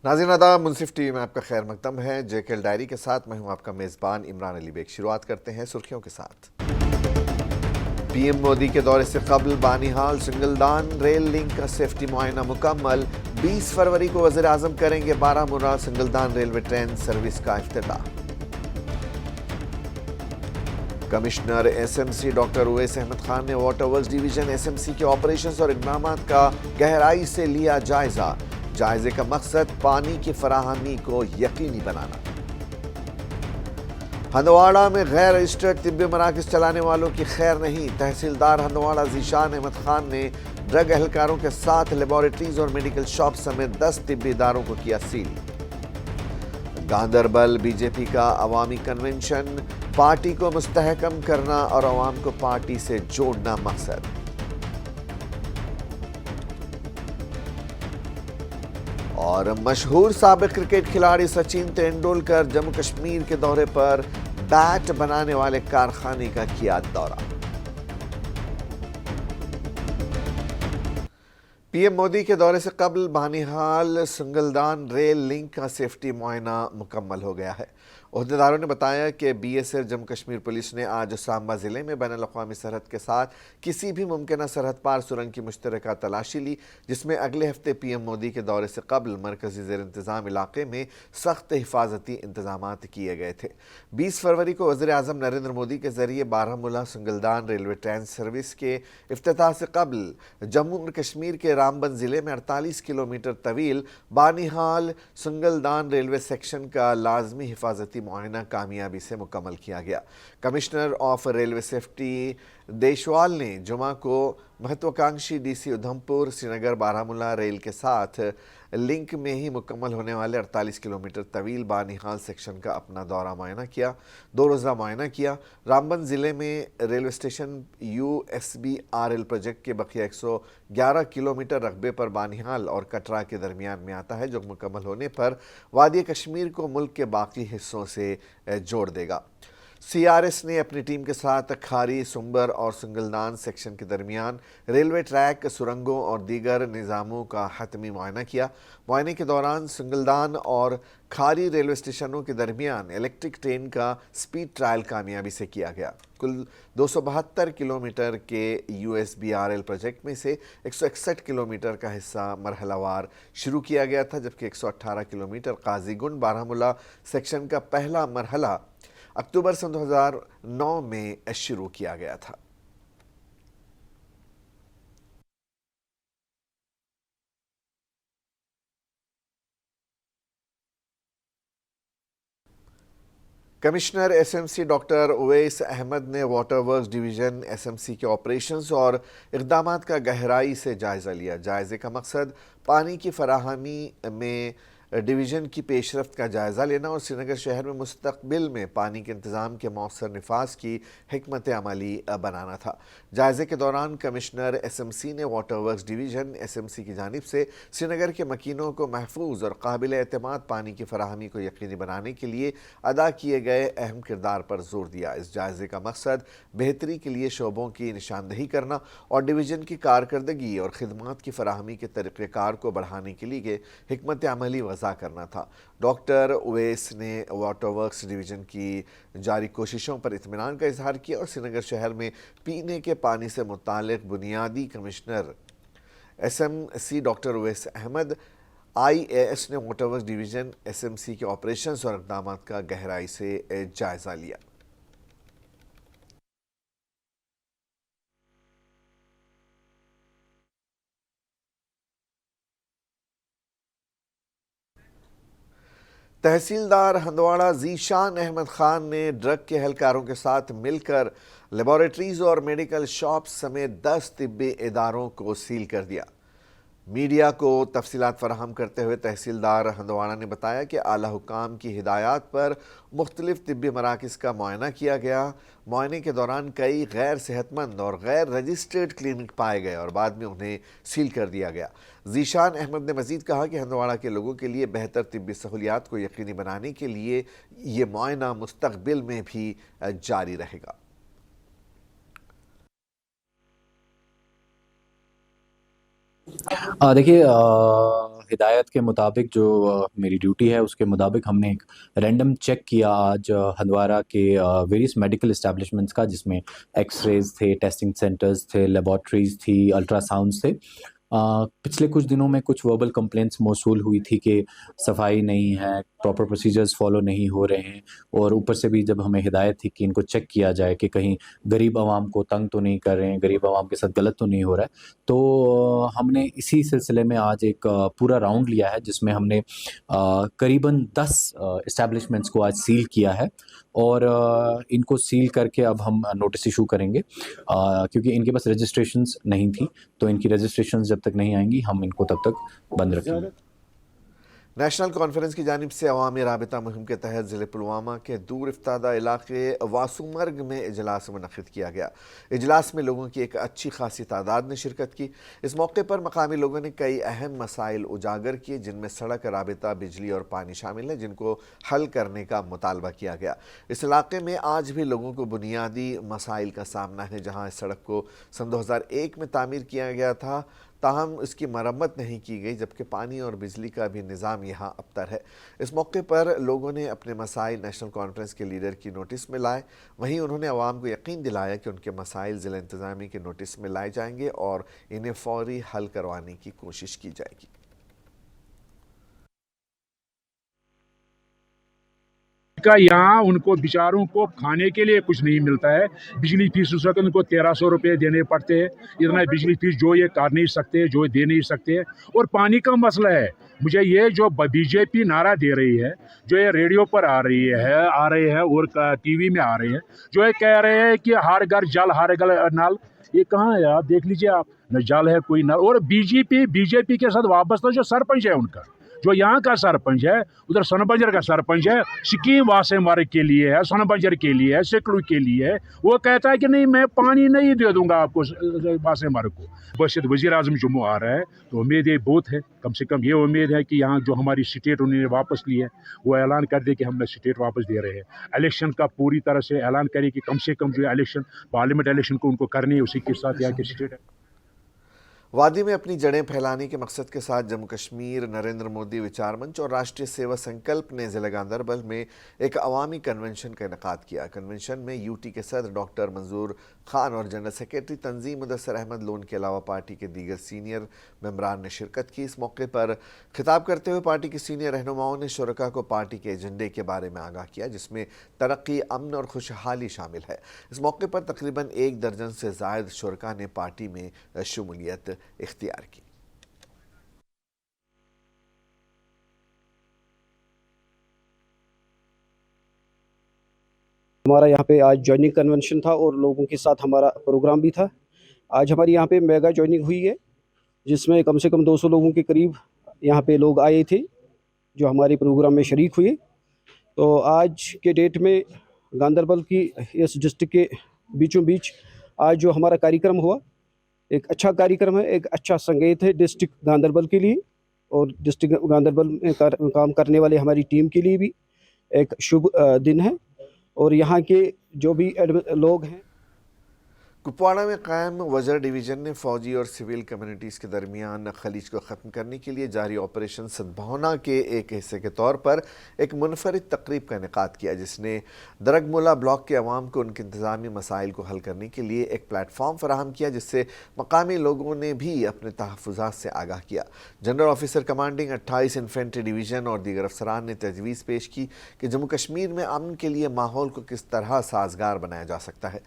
ناظرین آداب، منصف T V میں آپ کا خیر مقدم ہے۔ جے کیل ڈائری کے ساتھ میں ہوں آپ کا میزبان عمران علی بیگ۔ شروعات کرتے ہیں سرخیوں کے ساتھ۔ پی ایم مودی کے دورے سے قبل بانیہال سنگلدان ریل لنک کا سیفٹی معائنہ مکمل۔ 20 فروری کو وزیر اعظم کریں گے Baramulla Sangaldan railway train service کا افتتاح۔ Commissioner S M C doctor Owais Ahmad Khan نے water works division S M C کے آپریشنز اور اقدامات کا گہرائی سے لیا جائزہ۔ جائزے کا مقصد پانی کی فراہمی کو یقینی بنانا۔ ہندواڑہ میں غیر رجسٹرڈ طبی مراکز چلانے والوں کی خیر نہیں۔ تحصیلدار ہندواڑہ ذیشان احمد خان نے ڈرگ اہلکاروں کے ساتھ لیبارٹریز اور میڈیکل شاپ سمیت 10 طبی اداروں کو کیا سیل۔ گاندربل بی جے پی کا عوامی کنونشن، پارٹی کو مستحکم کرنا اور عوام کو پارٹی سے جوڑنا مقصد۔ اور مشہور سابق کرکٹ کھلاڑی سچن تینڈولکر جموں کشمیر کے دورے پر بیٹ بنانے والے کارخانے کا کیا دورہ۔ پی ایم مودی کے دورے سے قبل بانیہال سنگلدان ریل لنک کا سیفٹی معائنہ مکمل ہو گیا ہے۔ عہدیداروں نے بتایا کہ B S F Jammu Kashmir police نے آج سامبا ضلع میں بین الاقوامی سرحد کے ساتھ کسی بھی ممکنہ سرحد پار سرنگ کی مشترکہ تلاشی لی، جس میں اگلے ہفتے پی ایم مودی کے دورے سے قبل مرکزی زیر انتظام علاقے میں سخت حفاظتی انتظامات کیے گئے تھے۔ 20 فروری کو وزیر اعظم نریندر مودی کے ذریعے Baramulla Sangaldan railway train service کے افتتاح سے قبل جموں اور کشمیر کے رامبن ضلع میں 48 کلومیٹر طویل بانیہال سنگلدان ریلوے سیکشن کا لازمی حفاظتی معائنہ کامیابی سے مکمل کیا گیا۔ کمشنر آف ریلوے سیفٹی دیشوال نے جمعہ کو مہتواکانکشی ڈی سی ادھمپور سری نگر بارہمولہ ریل کے ساتھ لنک میں ہی مکمل ہونے والے 48 کلومیٹر طویل بانیہال سیکشن کا اپنا دو روزہ معائنہ کیا۔ رامبن ضلع میں railway station U S B R L project کے بقیہ 111 کلومیٹر رقبے پر بانیہال اور کٹرا کے درمیان میں آتا ہے، جو مکمل ہونے پر وادی کشمیر کو ملک کے باقی حصوں سے جوڑ دے گا۔ سی آر ایس نے اپنی ٹیم کے ساتھ کھاری، سنبر اور سنگلدان سیکشن کے درمیان ریلوے ٹریک، سرنگوں اور دیگر نظاموں کا حتمی معائنہ کیا۔ معائنے کے دوران سنگلدان اور کھاری ریلوے اسٹیشنوں کے درمیان الیکٹرک ٹرین کا سپیڈ ٹرائل کامیابی سے کیا گیا۔ کل 272 کلومیٹر کے U S B R L project میں سے 161 کلومیٹر کا حصہ مرحلہ وار شروع کیا گیا تھا، جبکہ 118 کلومیٹر قاضی گنڈ بارہمولہ سیکشن کا پہلا مرحلہ اکتوبر سن 2009 میں شروع کیا گیا تھا۔ Commissioner S M C doctor Owais Ahmad نے water works division S M C کے آپریشنز اور اقدامات کا گہرائی سے جائزہ لیا۔ جائزے کا مقصد پانی کی فراہمی میں ڈویژن کی پیش رفت کا جائزہ لینا اور سری نگر شہر میں مستقبل میں پانی کے انتظام کے مؤثر نفاذ کی حکمت عملی بنانا تھا۔ جائزے کے دوران کمشنر ایس ایم سی نے water works division S M C کی جانب سے سری نگر کے مکینوں کو محفوظ اور قابل اعتماد پانی کی فراہمی کو یقینی بنانے کے لیے ادا کیے گئے اہم کردار پر زور دیا۔ اس جائزے کا مقصد بہتری کے لیے شعبوں کی نشاندہی کرنا اور ڈویژن کی کارکردگی اور خدمات کی فراہمی کے طریقہ کار کو بڑھانے کے لیے حکمت عملی وضع کرنا تھا۔ ڈاکٹر اویس نے واٹر ورکس ڈویژن کی جاری کوششوں پر اطمینان کا اظہار کیا اور سری نگر شہر میں پینے کے پانی سے متعلق بنیادی commissioner S M C doctor Owais Ahmad I A S نے water works division S M C کے آپریشنز اور اقدامات کا گہرائی سے جائزہ لیا۔ تحصیلدار ہندواڑہ ذیشان احمد خان نے ڈرگ کے اہلکاروں کے ساتھ مل کر لیبارٹریز اور میڈیکل شاپس سمیت 10 طبی اداروں کو سیل کر دیا۔ میڈیا کو تفصیلات فراہم کرتے ہوئے تحصیلدار ہندواڑہ نے بتایا کہ اعلیٰ حکام کی ہدایات پر مختلف طبی مراکز کا معائنہ کیا گیا۔ معائنے کے دوران کئی غیر صحت مند اور غیر رجسٹرڈ کلینک پائے گئے اور بعد میں انہیں سیل کر دیا گیا۔ ذیشان احمد نے مزید کہا کہ ہندواڑہ کے لوگوں کے لیے بہتر طبی سہولیات کو یقینی بنانے کے لیے یہ معائنہ مستقبل میں بھی جاری رہے گا۔ دیکھیے ہدایت کے مطابق جو میری ڈیوٹی ہے اس کے مطابق ہم نے ایک رینڈم چیک کیا آج ہندوارہ کے ویریس میڈیکل اسٹیبلشمنٹس کا، جس میں ایکس ریز تھے، ٹیسٹنگ سینٹرز تھے، لیبارٹریز تھی، الٹرا ساؤنڈس تھے۔ پچھلے کچھ دنوں میں کچھ وربل کمپلینٹس موصول ہوئی تھی کہ صفائی نہیں ہے، پراپر پروسیجرز فالو نہیں ہو رہے ہیں، اور اوپر سے بھی جب ہمیں ہدایت تھی کہ ان کو چیک کیا جائے کہ کہیں غریب عوام کو تنگ تو نہیں کر رہے ہیں، غریب عوام کے ساتھ غلط تو نہیں ہو رہا ہے، تو ہم نے اسی سلسلے میں آج ایک پورا راؤنڈ لیا ہے، جس میں ہم نے قریباً 10 اسٹیبلشمنٹس کو آج سیل کیا ہے، اور ان کو سیل کر کے اب ہم نوٹس ایشو کریں گے، کیونکہ ان کے پاس رجسٹریشنز نہیں تھی، تو ان کی رجسٹریشنز جب تک نہیں آئیں گی ہم ان کو تب تک بند رکھیں گے۔ نیشنل کانفرنس کی جانب سے عوامی رابطہ مہم کے تحت ضلع پلوامہ کے دور افتادہ علاقے واسومرگ میں اجلاس منعقد کیا گیا۔ اجلاس میں لوگوں کی ایک اچھی خاصی تعداد نے شرکت کی۔ اس موقع پر مقامی لوگوں نے کئی اہم مسائل اجاگر کیے، جن میں سڑک، رابطہ، بجلی اور پانی شامل ہیں، جن کو حل کرنے کا مطالبہ کیا گیا۔ اس علاقے میں آج بھی لوگوں کو بنیادی مسائل کا سامنا ہے، جہاں اس سڑک کو سن 2001 میں تعمیر کیا گیا تھا، تاہم اس کی مرمت نہیں کی گئی، جبکہ پانی اور بجلی کا بھی نظام یہاں ابتر ہے۔ اس موقع پر لوگوں نے اپنے مسائل نیشنل کانفرنس کے لیڈر کی نوٹس میں لائے، وہیں انہوں نے عوام کو یقین دلایا کہ ان کے مسائل ضلع انتظامیہ کے نوٹس میں لائے جائیں گے اور انہیں فوری حل کروانے کی کوشش کی جائے گی۔ کا یہاں ان کو بیچاروں کو کھانے کے لیے کچھ نہیں ملتا ہے، بجلی فیس اس وقت ان کو 1300 روپے دینے پڑتے ہیں، اتنا بجلی فیس جو یہ کر نہیں سکتے، جو دے نہیں سکتے، اور پانی کا مسئلہ ہے۔ مجھے یہ جو بی جے پی نعرہ دے رہی ہے، جو یہ ریڈیو پر آ رہے ہیں اور ٹی وی میں آ رہے ہیں، جو یہ کہہ رہے ہیں کہ ہر گھر جل، ہر گھر نل، یہ کہاں ہے؟ آپ دیکھ لیجیے، آپ نہ جل ہے کوئی نل، اور بی جے پی کے ساتھ وابستہ جو سرپنچ ہے ان کا، جو یہاں کا سرپنچ ہے، ادھر سن بنجر کا سرپنچ ہے، سکیم واسے مارگ کے لیے ہے، سن بنجر کے لیے ہے، سکلو کے لیے ہے، وہ کہتا ہے کہ نہیں میں پانی نہیں دے دوں گا آپ کو واسے مارگ کو۔ بشد وزیر اعظم جموں آ رہا ہے تو امید یہ بہت ہے، کم سے کم یہ امید ہے کہ یہاں جو ہماری سٹیٹ انہوں نے واپس لی ہے وہ اعلان کر دے کہ ہم نے سٹیٹ واپس دے رہے ہیں، الیکشن کا پوری طرح سے اعلان کرے کہ کم سے کم جو الیکشن پارلیمنٹ الیکشن کو ان کو کرنی ہے، اسی کے ساتھ یہاں کے سٹیٹ وادی میں اپنی جڑیں پھیلانے کے مقصد کے ساتھ جموں کشمیر نریندر مودی وچار منچ اور راشٹریہ سیوا سنکلپ نے ضلع گاندربل میں ایک عوامی کنونشن کا انعقاد کیا۔ کنونشن میں یو ٹی کے صدر ڈاکٹر منظور خان اور جنرل سیکرٹری تنظیم مدثر احمد لون کے علاوہ پارٹی کے دیگر سینئر ممبران نے شرکت کی۔ اس موقع پر خطاب کرتے ہوئے پارٹی کے سینئر رہنماؤں نے شرکاء کو پارٹی کے ایجنڈے کے بارے میں آگاہ کیا، جس میں ترقی، امن اور خوشحالی شامل ہے۔ اس موقع پر تقریباً 1 درجن سے زائد شرکاء نے پارٹی میں شمولیت اختیار کی۔ ہمارا یہاں پہ آج جوائننگ کنونشن تھا اور لوگوں کے ساتھ ہمارا پروگرام بھی تھا۔ آج ہماری یہاں پہ میگا جوائننگ ہوئی ہے، جس میں کم سے کم 200 لوگوں کے قریب یہاں پہ لوگ آئے تھے جو ہمارے پروگرام میں شریک ہوئے۔ تو آج کے ڈیٹ میں گاندربل کی اس ڈسٹرکٹ کے بیچوں بیچ آج جو ہمارا کاریکرم ہوا، ایک اچھا کاریکرم ہے، ایک اچھا سنگیت ہے ڈسٹرکٹ گاندربل کے لیے، اور ڈسٹرکٹ گاندربل میں کام کرنے والے ہماری ٹیم کے لیے بھی ایک شبھ دن ہے، اور یہاں کے جو بھی لوگ ہیں۔ کپواڑہ میں قائم وزر ڈویژن نے فوجی اور سول کمیونٹیز کے درمیان خلیج کو ختم کرنے کے لیے جاری آپریشن سدبھاونا کے ایک حصے کے طور پر ایک منفرد تقریب کا انعقاد کیا، جس نے درگمولا بلاک کے عوام کو ان کے انتظامی مسائل کو حل کرنے کے لیے ایک پلیٹ فارم فراہم کیا، جس سے مقامی لوگوں نے بھی اپنے تحفظات سے آگاہ کیا۔ General officer commanding 28 infantry division اور دیگر افسران نے تجویز پیش کی کہ جموں کشمیر میں امن کے لیے ماحول کو کس طرح سازگار بنایا جا سکتا ہے۔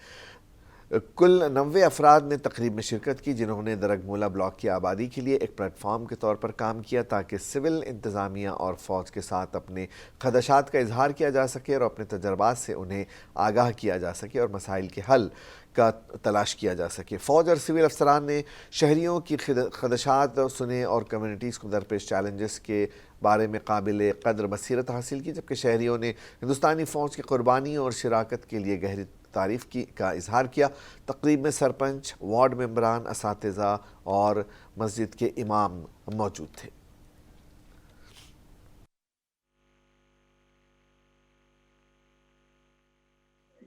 کل 90 افراد نے تقریب میں شرکت کی، جنہوں نے درگمولا بلاک کی آبادی کے لیے ایک پلیٹ فارم کے طور پر کام کیا تاکہ سول انتظامیہ اور فوج کے ساتھ اپنے خدشات کا اظہار کیا جا سکے اور اپنے تجربات سے انہیں آگاہ کیا جا سکے اور مسائل کے حل کا تلاش کیا جا سکے۔ فوج اور سول افسران نے شہریوں کی خدشات سنے اور کمیونٹیز کو درپیش چیلنجز کے بارے میں قابل قدر بصیرت حاصل کی، جبکہ شہریوں نے ہندوستانی فوج کی قربانی اور شراکت کے لیے گہری تعریف کا اظہار کیا۔ تقریب میں سرپنچ، وارڈ ممبران، اساتذہ اور مسجد کے امام موجود تھے۔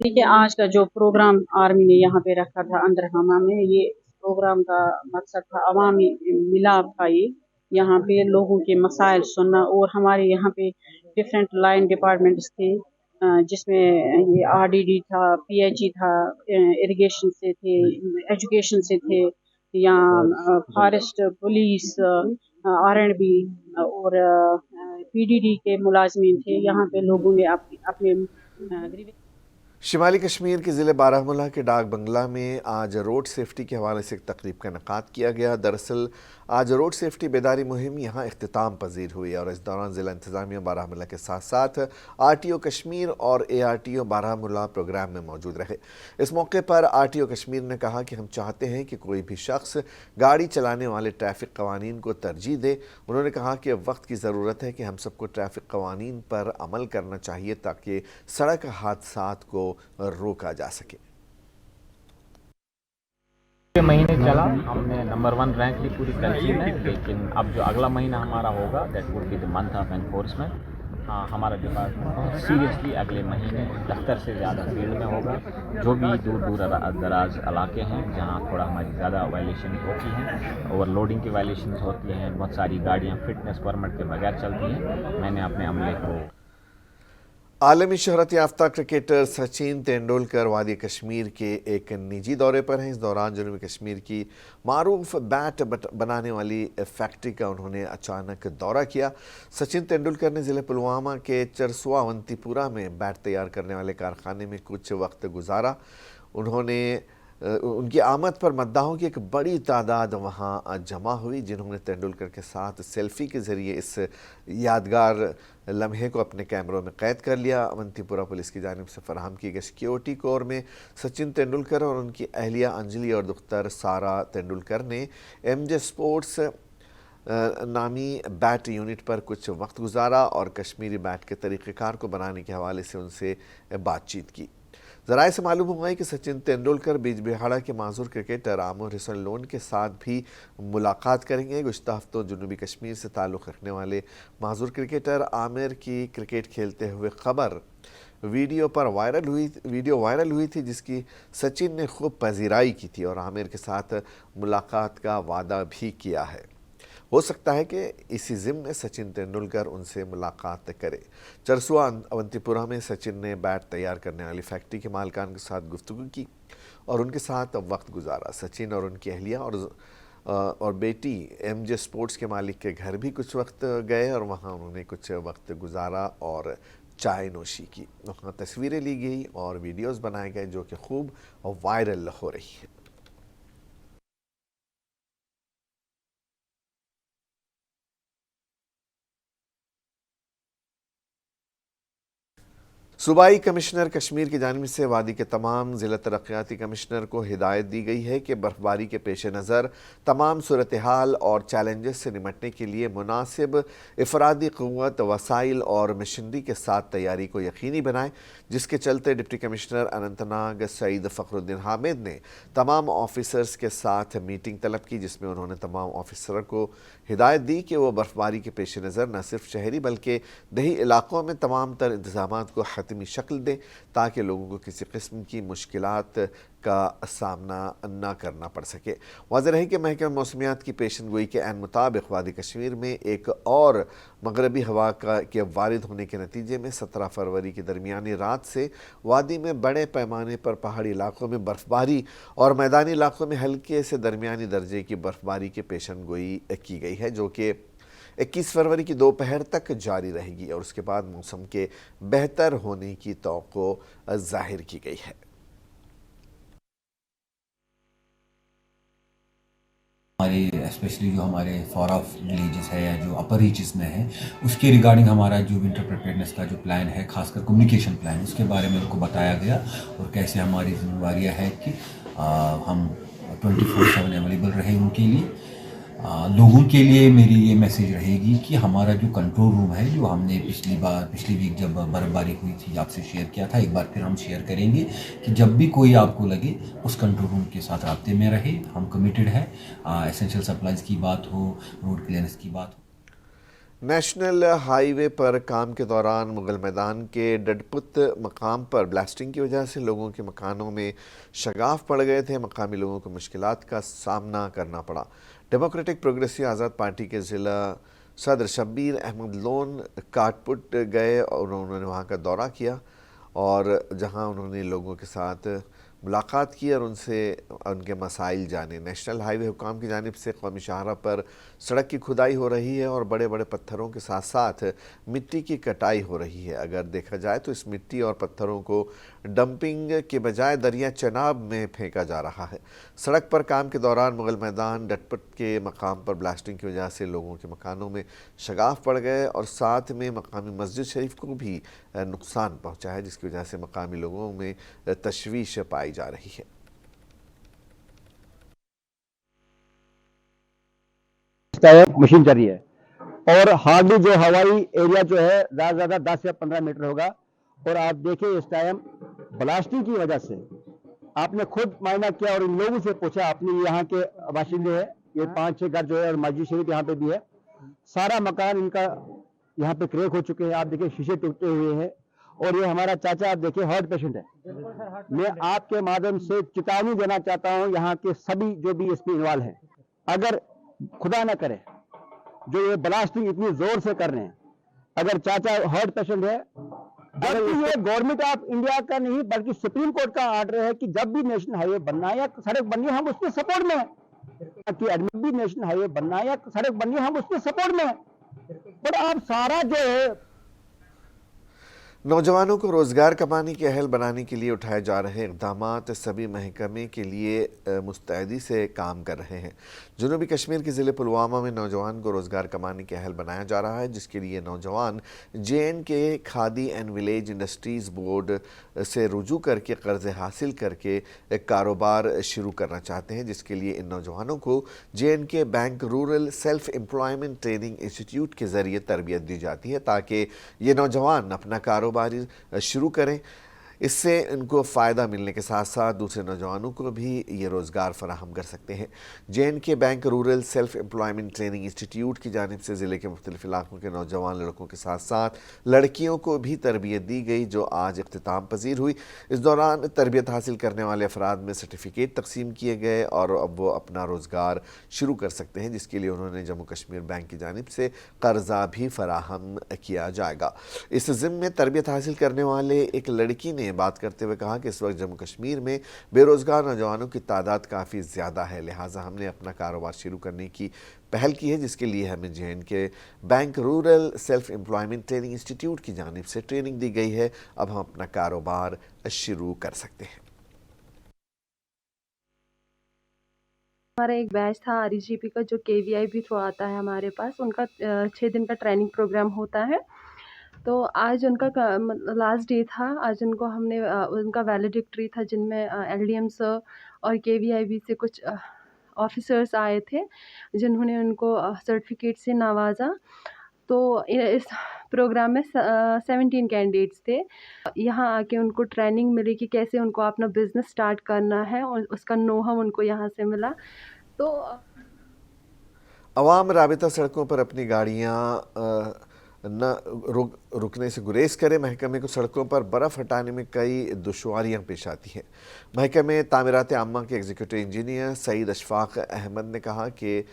دیکھیے، آج کا جو پروگرام آرمی نے یہاں پہ رکھا تھا اندرہامہ میں، یہ پروگرام کا مقصد تھا عوامی ملاپ کا، یہ यहाँ पे लोगों के मसाइल सुनना। और हमारे यहाँ पे डिफरेंट लाइन डिपार्टमेंट्स थे, जिसमें ये आरडीडी था, पीएचई था, इरिगेशन से थे, एजुकेशन से थे, या फॉरेस्ट, पुलिस, आरएंडबी और पीडीडी के मुलाजमीन थे। यहाँ पे लोगों ने अपने शिमाली कश्मीर के ज़िले बारामूला के डाक बंगला में आज रोड सेफ्टी के हवाले से एक तकरीब का इनेकाद किया गया। दरअसल आज रोड सेफ्टी बेदारी मुहिम यहाँ इख्तिताम पजीर हुई और इस दौरान ज़िला इंतज़ामिया बारामूला के साथ साथ आरटीओ कश्मीर और एआरटीओ बारामूला प्रोग्राम में मौजूद रहे। इस मौके पर आरटीओ कश्मीर ने कहा कि हम चाहते हैं कि कोई भी शख्स गाड़ी चलाने वाले ट्रैफिक कवानीन को तरजीह दे। उन्होंने कहा कि वक्त की ज़रूरत है कि हम सबको ट्रैफिक कवानीन पर अमल करना चाहिए ताकि सड़क हादसात को रोका जा सके। महीने चला, हमने नंबर 1 रैंक ली पूरी तहसील में, लेकिन अब जो अगला महीना हमारा होगा that would be the month of enforcement. हाँ, हमारा डिपार्टमेंट बहुत सीरियसली अगले महीने 70 से ज़्यादा फील्ड में होगा। जो भी दूर दराज इलाके हैं जहाँ थोड़ा हमारी ज़्यादा वायलेशन होती हैं, ओवरलोडिंग की वायलेशन होती हैं, बहुत सारी गाड़ियाँ फिटनेस परमिट के बगैर चलती हैं, मैंने अपने अमले को आलमी शोहरत याफ्ता क्रिकेटर सचिन तेंदुलकर वादी कश्मीर के एक निजी दौरे पर हैं। इस दौरान जनूबी कश्मीर की मारूफ बैट बनाने वाली फैक्ट्री का उन्होंने अचानक दौरा किया। सचिन तेंदुलकर ने ज़िले पुलवामा के चरसुआ अवंतीपुरा में बैट तैयार करने वाले कारखाने में कुछ वक्त गुजारा। उनकी आमद पर मद्दाहों की एक बड़ी तादाद वहां जमा हुई, जिन्होंने तेंदुलकर के साथ सेल्फी के ज़रिए इस यादगार लम्हे को अपने कैमरों में कैद कर लिया। अवंतीपुरा पुलिस की जानिब से फराहम की गई सिक्योरिटी कोर में सचिन तेंदुलकर और उनकी अहलिया अंजलि और दुख्तर सारा तेंदुलकर ने एमजे स्पोर्ट्स नामी बैट यूनिट पर कुछ वक्त गुजारा और कश्मीरी बैट के तरीक़ेकार को बनाने के हवाले से उनसे बातचीत की। ज़राए से मालूम हुआ है कि सचिन तेंदुलकर बीजबिहाड़ा के माजूर क्रिकेटर आमिर हसन लोन के साथ भी मुलाकात करेंगे। गुज़श्ता हफ्तों जनूबी कश्मीर से ताल्लुक़ रखने वाले माजूर क्रिकेटर आमिर की क्रिकेट खेलते हुए ख़बर वीडियो वायरल हुई थी, जिसकी सचिन ने खूब पजीराई की थी और आमिर के साथ मुलाकात का वादा भी किया है। हो सकता है कि इसी ज़िम्न सचिन तेंदुलकर उनसे मुलाकात करे। चरसुआ अवंतीपुरा में सचिन ने बैट तैयार करने वाली फैक्ट्री के मालिकान के साथ गुफ्तगू की और उनके साथ वक्त गुजारा। सचिन और उनकी अहलिया और बेटी एमजे स्पोर्ट्स के मालिक के घर भी कुछ वक्त गए और वहाँ उन्होंने कुछ वक्त गुजारा और चाय नोशी की। वहाँ तस्वीरें ली गई और वीडियोज़ बनाए गए जो कि खूब वायरल हो रही है। सूबाई कमिश्नर कश्मीर की जानिब से वादी के तमाम ज़िला तरक्याती कमिश्नर को हिदायत दी गई है कि बर्फ़बारी के पेश नज़र तमाम सूरत हाल और चैलेंजेस से निमटने के लिए मुनासिब इफ़रादी क़ुव्वत, वसाइल और मशीनरी के साथ तैयारी को यकीनी बनाएं, जिसके चलते डिप्टी कमिश्नर अनंतनाग सईद फ़खरुद्दीन हामिद ने तमाम ऑफिसर्स के साथ मीटिंग तलब की, जिसमें उन्होंने तमाम ऑफिसर को हिदायत दी कि वो बर्फ़बारी के पेश नज़र न सिर्फ शहरी बल्कि दही इलाकों में तमाम तर इंतज़ामात को हतमी शक्ल दें ताकि लोगों को किसी किस्म की मुश्किलात का सामना न करना पड़ सके। वाज़ेह है कि महकमा मौसमियात की पेशन गोई के ऐन मुताबिक वादी कश्मीर में एक और मगरबी हवा के वारिद होने के नतीजे में 17 फरवरी की दरमियानी रात से वादी में बड़े पैमाने पर पहाड़ी इलाकों में बर्फ़बारी और मैदानी इलाकों में हल्के से दरमियानी दर्जे की बर्फ़बारी की पेशन गोई की गई है, जो कि 21 फरवरी की दोपहर तक जारी रहेगी और उसके बाद मौसम के बेहतर होने की तौक़्क़ो ज़ाहिर की गई है। हमारे स्पेशली जो हमारे फॉर ऑफ विलेजेस है या जो अपर रीचेस में है, उसके रिगार्डिंग हमारा जो विंटर प्रिपेयर्डनेस का जो प्लान है, खासकर कम्युनिकेशन प्लान, उसके बारे में उनको बताया गया और कैसे हमारी जिम्मेवारियाँ है कि हम 24/7 अवेलेबल रहे उनके लिए। लोगों के लिए मेरी ये मैसेज रहेगी कि हमारा जो कंट्रोल रूम है, जो हमने पिछली वीक जब बर्फ़बारी हुई थी आपसे शेयर किया था, एक बार फिर हम शेयर करेंगे कि जब भी कोई आपको लगे उस कंट्रोल रूम के साथ राब्ते में रहे। हम कमिटेड है, एसेंशियल सप्लाईज़ की बात हो, रोड क्लियरेंस की बात हो। नेशनल हाईवे पर काम के दौरान मुगल मैदान के डडपुत मकाम पर ब्लास्टिंग की वजह से लोगों के मकानों में शगाफ पड़ गए थे। मकामी लोगों को मुश्किलात का सामना करना पड़ा। डेमोक्रेटिक प्रोग्रेसिव आज़ाद पार्टी के ज़िला सदर शब्बीर अहमद लोन काटपुट गए और उन्होंने वहाँ का दौरा किया और जहाँ उन्होंने लोगों के साथ मुलाकात की और उनसे उनके मसाइल जाने। नेशनल हाईवे हुकाम की जानिब से कौमी शाहरा पर सड़क की खुदाई हो रही है और बड़े बड़े पत्थरों के साथ साथ मिट्टी की कटाई हो रही है। अगर देखा जाए तो इस मिट्टी और पत्थरों को डंपिंग के बजाय दरिया चनाब में फेंका जा रहा है। सड़क पर काम के दौरान मुगल मैदान डटपट के मकाम पर ब्लास्टिंग की वजह से लोगों के मकानों में शगाफ पड़ गए और साथ में मकामी मस्जिद शरीफ को भी नुकसान पहुंचा है, जिसकी वजह से मकामी लोगों में तशवीश पाई जा रही है। मशीन चल रही है और हार्डली जो हवाई एरिया जो है ज़्यादा से ज़्यादा 10 या 15 मीटर होगा। और आप देखिए इस टाइम ब्लास्टिंग की वजह से आपने खुद मायना किया और इन लोगों से पूछा, अपने यहाँ के बाशिंदे हैं, ये 5-6 घर जो है और मस्जिद शरीफ यहाँ पे भी है, सारा मकान इनका यहाँ पे क्रैक हो चुके हैं। आप देखिए शीशे टूटे हुए हैं और ये हमारा चाचा आप देखिए हार्ट पेशेंट है। मैं आपके माध्यम से चेतावनी देना चाहता हूँ यहाँ के सभी जो भी इसमें इन्वॉल्व हैं, अगर खुदा ना करे जो ये ब्लास्टिंग इतनी जोर से कर रहे हैं, अगर चाचा हार्ट पेशेंट है, अगर ये गवर्नमेंट ऑफ इंडिया का नहीं बल्कि सुप्रीम कोर्ट का आर्डर है कि जब भी नेशनल हाईवे बनना है या सड़क बननी है हम उसके सपोर्ट में हैं, कि एडमिट भी नेशनल हाईवे बनना है या सड़क बननी है हम उसके सपोर्ट में हैं। और आप सारा जो है नौजवानों को रोज़गार कमाने के अहल बनाने के लिए उठाए जा रहे इक़दामात सभी महकमे के लिए मुस्तैदी से काम कर रहे हैं। जनूबी कश्मीर के ज़िले पुलवामा में नौजवान को रोज़गार कमाने के अहल बनाया जा रहा है, जिसके लिए नौजवान JNK khadi and village industries board से रुजू करके कर्ज़े हासिल करके एक कारोबार शुरू करना चाहते हैं, जिसके लिए इन नौजवानों को JNK bank rural self employment training institute के ज़रिए तरबियत दी जाती है ताकि ये नौजवान अपना कारोबार शुरू करें। इससे इनको फ़ायदा मिलने के साथ साथ दूसरे नौजवानों को भी ये रोज़गार फराहम कर सकते हैं। JNK bank rural self employment training institute की जानिब से ज़िले के मुख्तलिफ इलाकों के नौजवान लड़कों के साथ साथ लड़कियों को भी तरबियत दी गई, जो आज इख्तिताम पजीर हुई। इस दौरान तरबियत हासिल करने वाले अफराद में सर्टिफिकेट तकसीम किए गए और अब वो अपना रोज़गार शुरू कर सकते हैं, जिसके लिए उन्होंने जम्मू कश्मीर बैंक की जानिब से कर्जा भी फराहम किया जाएगा। इस ज़िम्मे में तरबियत हासिल करने वाले एक लड़की ने बात करते हुए कहा कि इस वक्त जम्मू कश्मीर में बेरोज़गार नौजवानों की तादाद काफ़ी ज़्यादा है, लिहाजा हमने अपना कारोबार शुरू करने की पहल की है, जिसके लिए हमें JNK bank rural self employment training institute की जानिब से ट्रेनिंग दी गई है। अब हम अपना कारोबार शुरू कर सकते हैं। हमारा एक बैच था RGP का जो KVIB थ्रू आता है हमारे पास, उनका 6 दिन का ट्रेनिंग प्रोग्राम होता है। तो आज उनका लास्ट डे था। आज उनको हमने उनका वैलिडिक्ट्री था जिनमें LDM सर और KVIB से कुछ ऑफिसर्स आए थे जिन्होंने उनको सर्टिफिकेट से नवाजा। तो इस प्रोग्राम में 17 कैंडिडेट्स थे। यहाँ आके उनको ट्रेनिंग मिली कि कैसे उनको अपना बिज़नेस स्टार्ट करना है और उसका नोहाउ उनको यहाँ से मिला। तो अवाम राबिता सड़कों पर अपनी गाड़ियाँ न रुकने से गुरेज करे। महकमे को सड़कों पर बर्फ़ हटाने में कई दुश्वारियां पेश आती हैं। महकमे तामीरात आम्मा के एग्जीक्यूटिव इंजीनियर सईद अशफाक अहमद ने कहा कि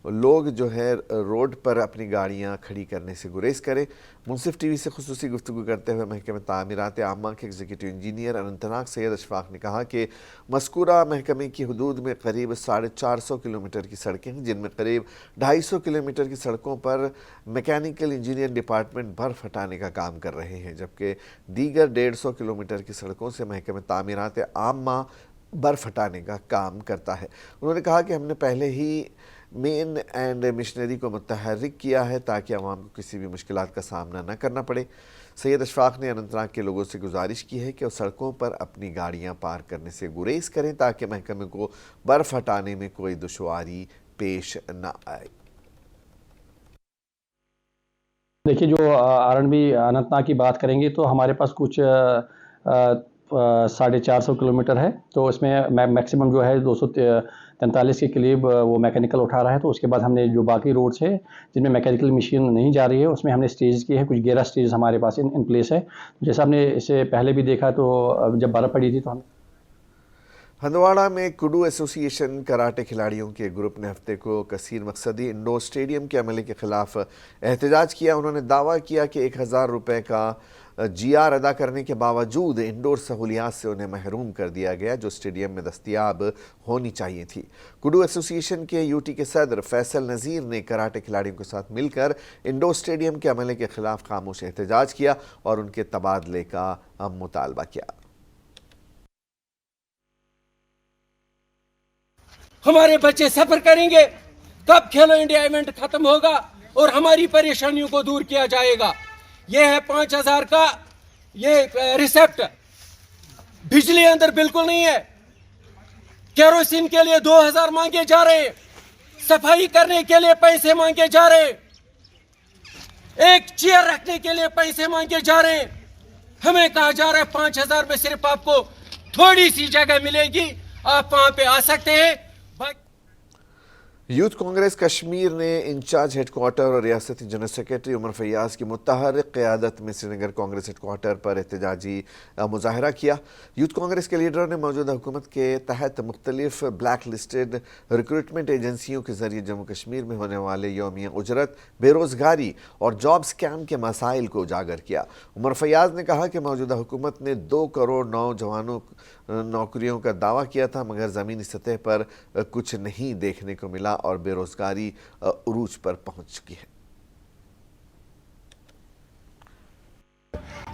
लोग जो है रोड पर अपनी गाड़ियां खड़ी करने से गुरेज करें। मुनसिफ TV से खुसूसी गुफ्तगू करते हुए महकमे तामीरात आम्मा के एग्जीक्यूटिव इंजीनियर अनंतनाग सैयद अशफाक ने कहा कि मज़कूरा महकमे की हदूद में करीब 450 किलोमीटर की सड़कें हैं, जिनमें करीब 250 किलोमीटर की सड़कों पर मैकेनिकल इंजीनियर डिपार्टमेंट बर्फ़ हटाने का काम कर रहे हैं, जबकि दीगर 150 किलोमीटर की सड़कों से महकमे तामीरात आम्मा बर्फ़ हटाने का काम करता है। उन्होंने कहा कि हमने पहले ही मेन एंड मिशनरी को मुतहर्रिक किया है ताकि आवाम को किसी भी मुश्किलात का सामना न करना पड़े। सैयद अशफाक ने अनंतनाग के लोगों से गुजारिश की है कि वो सड़कों पर अपनी गाड़ियां पार्क करने से गुरेज करें ताकि महकमे को बर्फ़ हटाने में कोई दुश्वारी पेश न आए। देखिए जो RNB अनंतनाग की बात करेंगे तो हमारे पास कुछ 450 किलोमीटर है। तो इसमें मैक्सिमम जो है 243 के करीब वो मैकेनिकल उठा रहा है। तो उसके बाद हमने जो बाकी रोड्स है जिनमें मैकेनिकल मशीन नहीं जा रही है उसमें हमने स्टेज की है, कुछ 11 स्टेज हमारे पास इन प्लेस है। जैसा हमने इससे पहले भी देखा तो जब बर्फ़ पड़ी थी तो हम हंदवाड़ा में कुडू एसोसिएशन कराटे खिलाड़ियों के ग्रुप ने हफ्ते को कसीर मकसदी इंडोर स्टेडियम के अमले के खिलाफ एहतजाज किया। उन्होंने दावा किया कि 1000 रुपये का जीआर अदा करने के बावजूद इंडोर सहूलियात से उन्हें महरूम कर दिया गया जो स्टेडियम में दस्तयाब होनी चाहिए थी। कुडू एसोसिएशन के यूटी के सदर फैसल नज़ीर ने कराटे खिलाड़ियों के साथ मिलकर इंडोर स्टेडियम के अमले के खिलाफ खामोश एहतजाज किया और उनके तबादले का मुतालबा किया। हमारे बच्चे सफर करेंगे, कब खेलो इंडिया इवेंट खत्म होगा और हमारी परेशानियों को दूर किया जाएगा। ये है 5000 का ये रिसेप्ट, बिजली अंदर बिल्कुल नहीं है, केरोसिन के लिए 2000 मांगे जा रहे हैं, सफाई करने के लिए पैसे मांगे जा रहे हैं, एक चेयर रखने के लिए पैसे मांगे जा रहे हैं। हमें कहा जा रहा है 5000 में सिर्फ आपको थोड़ी सी जगह मिलेगी, आप वहां पे आ सकते हैं। यूथ कांग्रेस कश्मीर ने इंचार्ज हेडक्वार्टर और रियासती जनरल सेक्रेटरी उमर फैयाज की मुतहर्रिक क़यादत में श्रीनगर कांग्रेस हेडक्वार्टर पर एहतजाजी मुजाहरा किया। यूथ कांग्रेस के लीडरों ने मौजूदा हुकूमत के तहत मुख्तलिफ ब्लैक लिस्टेड रिक्रूटमेंट एजेंसियों के जरिए जम्मू कश्मीर में होने वाले यौमिया उजरत, बेरोज़गारी और जॉब स्कैम के मसाइल को उजागर किया। उमर फैयाज ने कहा कि मौजूदा हुकूमत ने 2 करोड़ नौजवानों नौकरियों का दावा किया था मगर ज़मीनी सतह पर कुछ नहीं देखने को मिला और बेरोजगारी उरूज पर पहुंच चुकी है।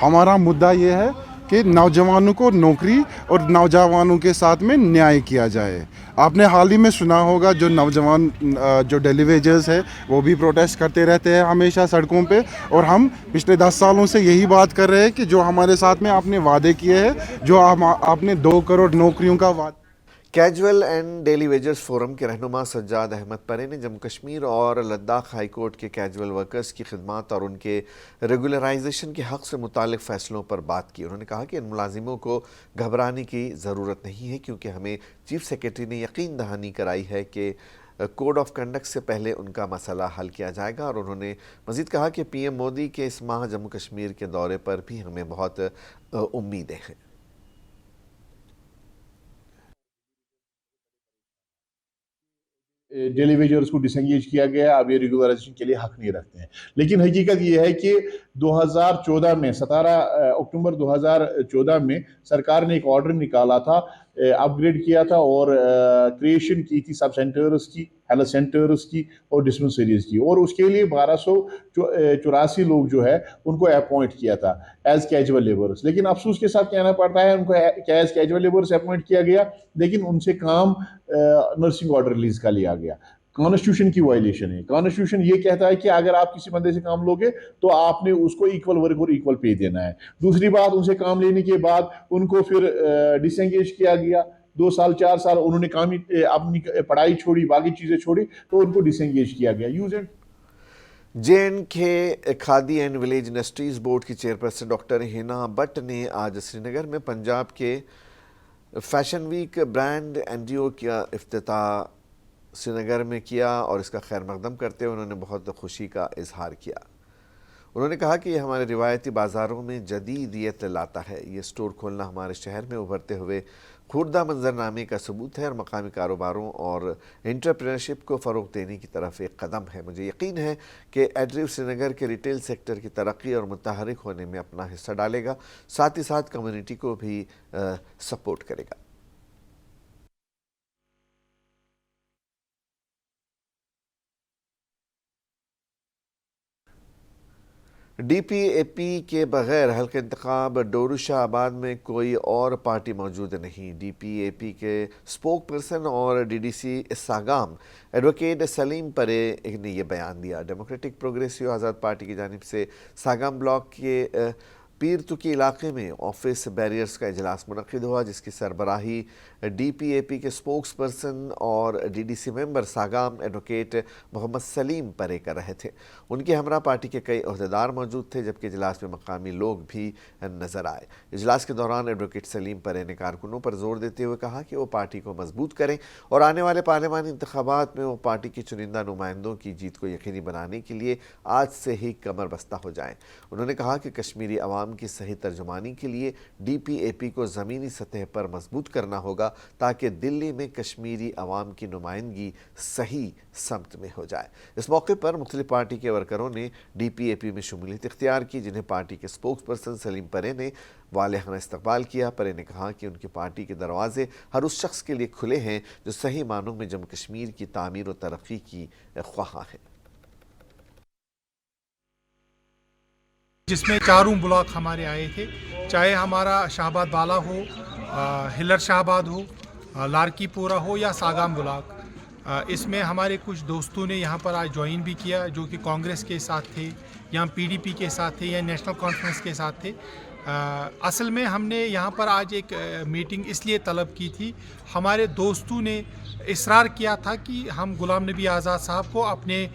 हमारा मुद्दा ये है कि नौजवानों को नौकरी और नौजवानों के साथ में न्याय किया जाए। आपने हाल ही में सुना होगा जो नौजवान जो डेली वेजर्स है वो भी प्रोटेस्ट करते रहते हैं हमेशा सड़कों पे, और हम पिछले 10 सालों से यही बात कर रहे हैं कि जो हमारे साथ में आपने वादे किए हैं, जो आपने 2 करोड़ नौकरियों का वादा। Casual and daily wagers forum के रहनुमा सज्जाद अहमद परे ने जम्मू कश्मीर और लद्दाख हाई कोर्ट के कैजुअल वर्कर्स की खिदमत और उनके रेगुलराइजेशन के हक़ से मुतालिक फ़ैसलों पर बात की। उन्होंने कहा कि इन मुलाजिमों को घबराने की ज़रूरत नहीं है क्योंकि हमें चीफ सेक्रेटरी ने यकीन दहानी कराई है कि कोड ऑफ कंडक्ट से पहले उनका मसला हल किया जाएगा। और उन्होंने मज़ीद कहा कि पीएम मोदी के इस माह जम्मू कश्मीर के दौरे पर भी हमें बहुत उम्मीदें हैं। डेली वेजर्स को डिसंगेज किया गया, अब ये रेगुलराइजेशन के लिए हक नहीं रखते हैं। लेकिन हकीकत ये है कि 2014 में 17 अक्टूबर 2014 में सरकार ने एक ऑर्डर निकाला था, अपग्रेड किया था और क्रिएशन की थी सब सेंटर्स की, हेल्थ सेंटर्स की और डिस्पेंसरीज की, और उसके लिए 1284 लोग जो है उनको अपॉइंट किया था एज कैजुअल लेबर्स। लेकिन अफसोस के साथ कहना पड़ता है उनको एज कैजुअल लेबर्स अपॉइंट किया गया, लेकिन उनसे काम नर्सिंग ऑर्डर रिलीज का लिया गया। कॉन्स्टिट्यूशन की वायलेशन है। कॉन्स्टिट्यूशन ये कहता है कि अगर आप किसी बंदे से काम लोगे तो आपने उसको इक्वल वर्क और इक्वल पे देना है। दूसरी बात, उनसे काम लेने के बाद उनको फिर डिसएंगेज किया गया। 2 साल 4 साल उन्होंने काम अपनी पढ़ाई छोड़ी, बाकी चीज़ें छोड़ी, तो उनको डिसएंगेज किया गया। Use and J&K khadi and village industries board की चेयरपर्सन डॉक्टर हिना भट्ट ने आज श्रीनगर में पंजाब के फैशन वीक ब्रांड एनडीओ का इफ्तिताह श्रीनगर में किया और इसका खैर मकदम करते हुए उन्होंने बहुत खुशी का इजहार किया। उन्होंने कहा कि यह हमारे रिवायती बाज़ारों में जदीदियत लाता है। ये स्टोर खोलना हमारे शहर में उभरते हुए खुर्दा मंजरनामे का सबूत है और मकामी कारोबारों और एंटरप्रेन्योरशिप को फ़रोग़ देने की तरफ एक कदम है। मुझे यकीन है कि एड्रीव श्रीनगर के रिटेल सेक्टर की तरक्की और मुतहर्रिक होने में अपना हिस्सा डालेगा, साथ ही साथ कम्युनिटी को भी सपोर्ट करेगा। DPAP के बगैर हल्का इंतखाब डोरूशाहबाद में कोई और पार्टी मौजूद नहीं। DPAP के स्पोक पर्सन और DDC सागाम एडवोकेट सलीम परे ने यह बयान दिया। डेमोक्रेटिक प्रोग्रेसिव आज़ाद पार्टी की जानिब से सागाम ब्लॉक के पीरतुकी इलाके में ऑफिस बैरियर्स का इजलास मुनक्किद हुआ जिसकी सरबराही DPAP के स्पोक्स पर्सन और DDC member Sagam advocate Mohammad Saleem Parray कर रहे थे। उनके हमरा पार्टी के कई अहदेदार मौजूद थे जबकि इजलास में मकामी लोग भी नजर आए। इजलास के दौरान एडवोकेट सलीम परे ने कारकुनों पर जोर देते हुए कहा कि वो पार्टी को मजबूत करें और आने वाले पार्लिमानी इंतखाबात में वो पार्टी के चुनिंदा नुमाइंदों की जीत को यकीनी बनाने के लिए आज से ही कमर बस्ता हो जाएं। उन्होंने कहा कि कश्मीरी अवाम پیغام کی صحیح ترجمانی کے لیے ڈی پی اے پی کو زمینی سطح پر مضبوط کرنا ہوگا تاکہ دلی میں کشمیری عوام کی نمائندگی صحیح سمت میں ہو جائے۔ اس موقع پر مختلف پارٹی کے ورکروں نے ڈی پی اے پی میں شمولیت اختیار کی، جنہیں پارٹی کے اسپوکس پرسن سلیم پرے نے والہانہ استقبال کیا۔ پرے نے کہا کہ ان کی پارٹی کے دروازے ہر اس شخص کے لیے کھلے ہیں جو صحیح معنوں میں جموں کشمیر کی تعمیر و ترقی کی خواہاں ہے۔ جس میں چاروں بلاک ہمارے آئے تھے، چاہے ہمارا شاہباد بالا ہو، ہلر شاہباد ہو، لارکی پورا ہو یا ساگام بلاک۔ اس میں ہمارے کچھ دوستوں نے یہاں پر آج جوائن بھی کیا، جو کہ کانگریس کے ساتھ تھے یا پی ڈی پی کے ساتھ تھے یا نیشنل کانفرنس کے ساتھ تھے۔ اصل میں ہم نے یہاں پر آج ایک میٹنگ اس لیے طلب کی تھی، ہمارے دوستوں نے اصرار کیا تھا کہ ہم غلام نبی آزاد صاحب کو اپنے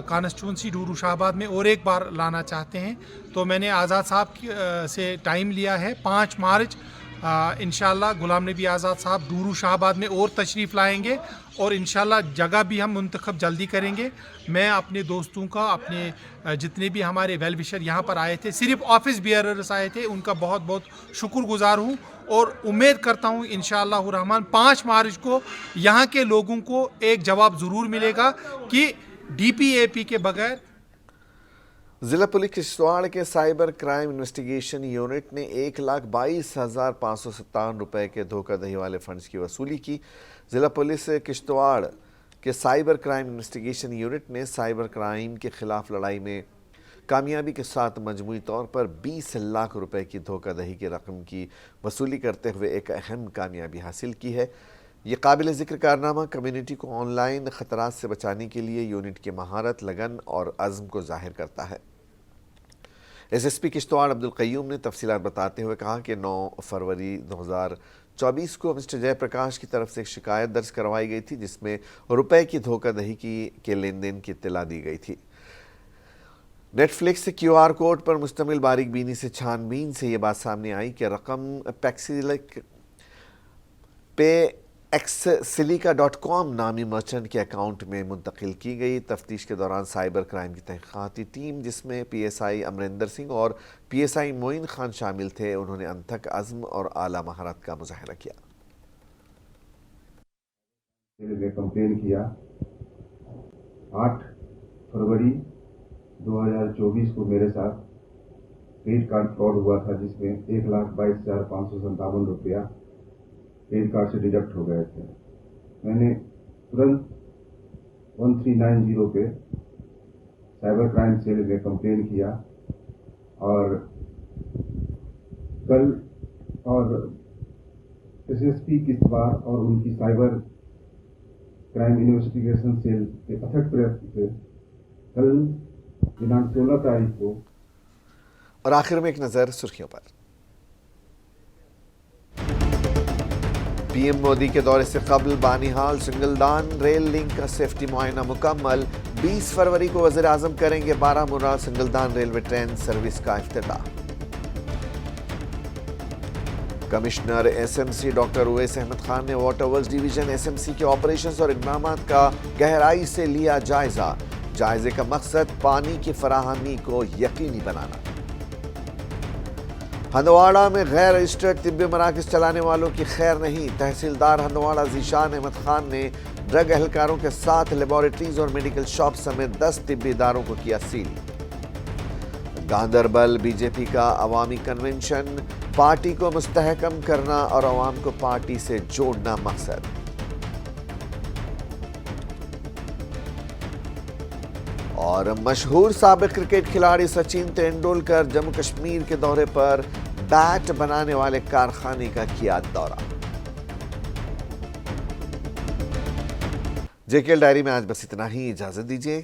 کانسٹیچوئنسی ڈورو شاہباد میں اور ایک بار لانا چاہتے ہیں، تو میں نے آزاد صاحب سے ٹائم لیا ہے 5 مارچ۔ انشاءاللہ غلام نبی آزاد صاحب ڈورو شاہباد میں اور تشریف لائیں گے اور انشاءاللہ جگہ بھی ہم منتخب جلدی کریں گے۔ میں اپنے دوستوں کا، اپنے جتنے بھی ہمارے ویل وشر یہاں پر آئے تھے، صرف آفس بیئررز آئے تھے، ان کا بہت بہت شکر گزار ہوں اور امید کرتا ہوں انشاءاللہ الرحمن 5 مارچ کو یہاں کے لوگوں کو ایک جواب ضرور ملے گا کہ ڈی پی اے پی کے بغیر۔ ضلع پولیس کشتواڑ کے سائبر کرائم انویسٹیگیشن یونٹ نے 1,22,557 روپے کے دھوکہ دہی والے فنڈز کی وصولی کی۔ ضلع پولیس کشتواڑ کے سائبر کرائم انویسٹیگیشن یونٹ نے سائبر کرائم کے خلاف لڑائی میں کامیابی کے ساتھ مجموعی طور پر 20 لاکھ روپے کی دھوکہ دہی کی رقم کی وصولی کرتے ہوئے ایک اہم کامیابی حاصل کی ہے۔ یہ قابل ذکر کارنامہ کمیونٹی کو آن لائن خطرات سے بچانے کے لیے یونٹ کی مہارت، لگن اور عزم کو ظاہر کرتا ہے۔ S S P Kishtwar Abdul Qayyum نے تفصیلات بتاتے ہوئے کہا کہ 9 فروری 2024 کو مسٹر جے پرکاش کی طرف سے ایک شکایت درج کروائی گئی تھی، جس میں روپے کی دھوکہ دہی کے لین دین کی اطلاع دی گئی تھی۔ نیٹ فلکس سے کیو آر کوڈ پر مشتمل باریک بینی سے چھان بین سے یہ بات سامنے آئی کہ رقم پیکسیلک پے ایکسلیکا.com نامی مرچنٹ کے اکاؤنٹ میں منتقل کی گئی۔ تفتیش کے دوران سائبر کرائم کی تحقیقاتی ٹیم، جس میں P S I Amarinder Singh اور P S I Moin Khan شامل تھے، انہوں نے انتھک عزم اور اعلیٰ مہارت کا مظاہرہ کیا۔ کمپلین کیا 8 فروری 2024 کو میرے ساتھ کریڈٹ کارڈ فراڈ ہوا تھا، جس میں 1,22,557 روپیہ کریڈٹ کارڈ سے ڈیڈکٹ ہو گئے تھے۔ میں نے ترنت 1390 پہ سائبر کرائم سیل میں کمپلین کیا اور کل اور ایس ایس پی کشتواڑ اور ان کی سائبر کرائم انویسٹیگیشن سیل کے اتھک پریس سے کل دنانک 16 تاریخ کو۔ اور آخر میں ایک نظر سرخیوں پر۔ پی ایم مودی کے دورے سے قبل بانیہال سنگلدان ریل لنک کا سیفٹی معائنہ مکمل۔ 20 فروری کو وزیر اعظم کریں گے Baramulla Sangaldan railway train service کا افتتاح۔ Commissioner S M C doctor Owais Ahmad Khan نے water works division S M C کے آپریشنز اور اقدامات کا گہرائی سے لیا جائزہ۔ جائزے کا مقصد پانی کی فراہمی کو یقینی بنانا۔ ہندواڑہ میں غیر رجسٹرڈ طبی مراکز چلانے والوں کی خیر نہیں۔ تحصیلدار ہندواڑہ ذیشان احمد خان نے ڈرگ اہلکاروں کے ساتھ لیبارٹریز اور میڈیکل شاپ سمیت 10 طبی اداروں کو کیا سیل۔ گاندربل بی جے پی کا عوامی کنونشن، پارٹی کو مستحکم کرنا اور عوام کو پارٹی سے جوڑنا مقصد۔ اور مشہور سابق کرکٹ کھلاڑی سچن تینڈولکر جموں کشمیر کے دورے پر بیٹ بنانے والے کارخانے کا کیا دورہ۔ جے کے ایل ڈائری میں آج بس اتنا ہی، اجازت دیجیے۔